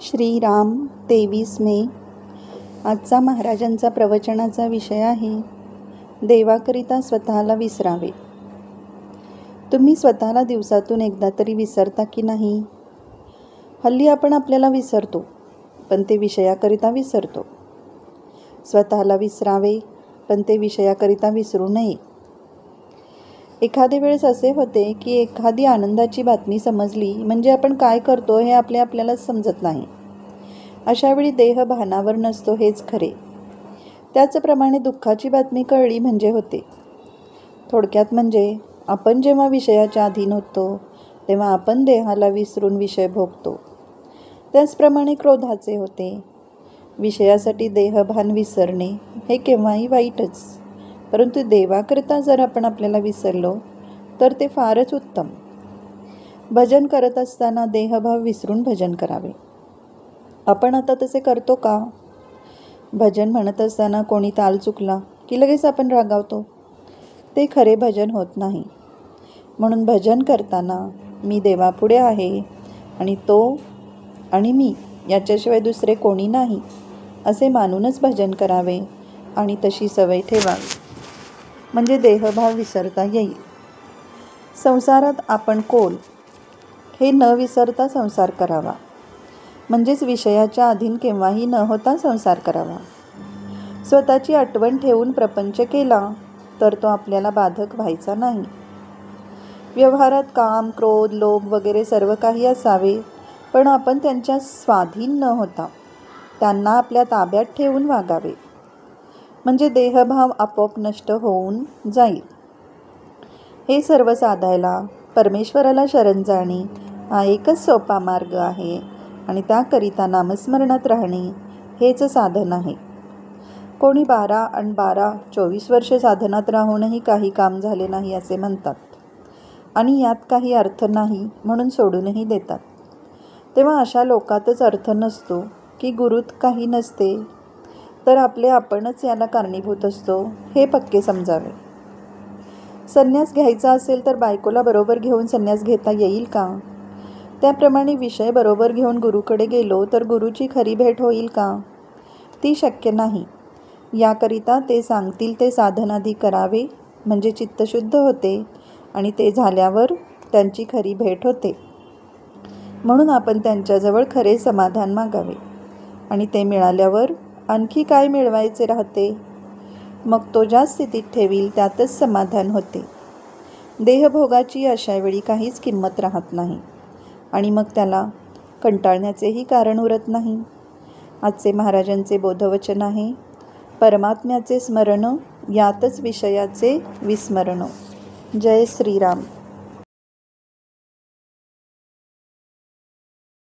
श्रीराम 23 मे. आजचा महाराजांचा प्रवचनाचा विषय आहे देवाकरिता स्वतःला विसरावे. तुम्ही स्वतःला दिवसातून एकदा तरी विसरता की नाही? हल्ली आपण आपल्याला विसरतो, पण ते विषयाकरिता विसरतो. स्वतःला विसरावे, पण ते विषयाकरिता विसरू नये. एखादे वेळेस असे होते की एखादी आनंदाची बातमी समजली म्हणजे आपण काय करतो हे आपल्यालाच समजत नाही. अशावेळी देह भानावर नसतो हेच खरे. त्याचप्रमाणे दुःखाची बातमी कळली म्हणजे होते. थोडक्यात म्हणजे आपण जेव्हा विषयाच्या अधीन होतो तेव्हा आपण देहाला विसरून विषय भोगतो. त्याचप्रमाणे क्रोधाचे होते. विषयासाठी देहभान विसरणे हे केव्हाही वाईटच, परंतु देवाकरिता जर आपण आपल्याला विसरलो तर ते फारच उत्तम. भजन करत असताना देहभाव विसरून भजन करावे. आपण आता तसे करतो का? भजन म्हणत असताना कोणी ताल चुकला की लगेच आपण रागावतो. ते खरे भजन होत नाही. म्हणून भजन करताना मी देवापुढे आहे आणि तो आणि मी याच्याशिवाय दुसरे कोणी नाही असे मानूनच भजन करावे आणि तशी सवय ठेवावी, म्हणजे देहभाव विसरता येईल. संसारात आपण कोण हे न विसरता संसार करावा, म्हणजेच विषयाच्या अधीन केव्हाही न होता संसार करावा. स्वतःची आठवण ठेवून प्रपंच केला तर तो आपल्याला बाधक व्हायचा नाही. व्यवहारात काम, क्रोध, लोभ वगैरे सर्व काही असावे, पण आपण त्यांच्या स्वाधीन न होता त्यांना आपल्या ताब्यात ठेवून वागावे, म्हणजे देहभाव आपोआप नष्ट होऊन जाईल. हे सर्व साधायला परमेश्वराला शरण जाणे हा एकच सोपा मार्ग आहे आणि त्याकरिता नामस्मरणात राहणे हेच साधन आहे. कोणी 24 वर्षे साधनात राहूनही काही काम झाले नाही असे म्हणतात आणि यात काही अर्थ नाही म्हणून सोडूनही देतात. तेव्हा अशा लोकातच अर्थ नसतो की गुरूत काही नसते, तर आपणच याला कारणीभूत असतो हे पक्के समजावे. संन्यास घ्यायचा असेल तर बायकोला बरोबर घेऊन संन्यास घेता येईल का? त्याप्रमाणे विषय बरोबर घेऊन गुरुकडे गेलो तर गुरुची खरी भेट होईल का? ती शक्य नाही. याकरिता ते सांगतील ते साधनादी करावे, म्हणजे चित्तशुद्ध होते आणि ते झाल्यावर त्यांची खरी भेट होते. म्हणून आपण त्यांच्याजवळ खरे समाधान मागावे आणि ते मिळाल्यावर आणखी काय मिळवायचे राहते? मग तो ज्या स्थितीत ठेवील त्यातच समाधान होते. देहभोगाची अशा वेळी काहीच किंमत राहत नाही आणि मग त्याला कंटाळण्याचेही कारण उरत नाही. आजचे महाराजांचे बोधवचन आहे, परमात्म्याचे स्मरण यातच विषयाचे विस्मरण. जय श्रीराम.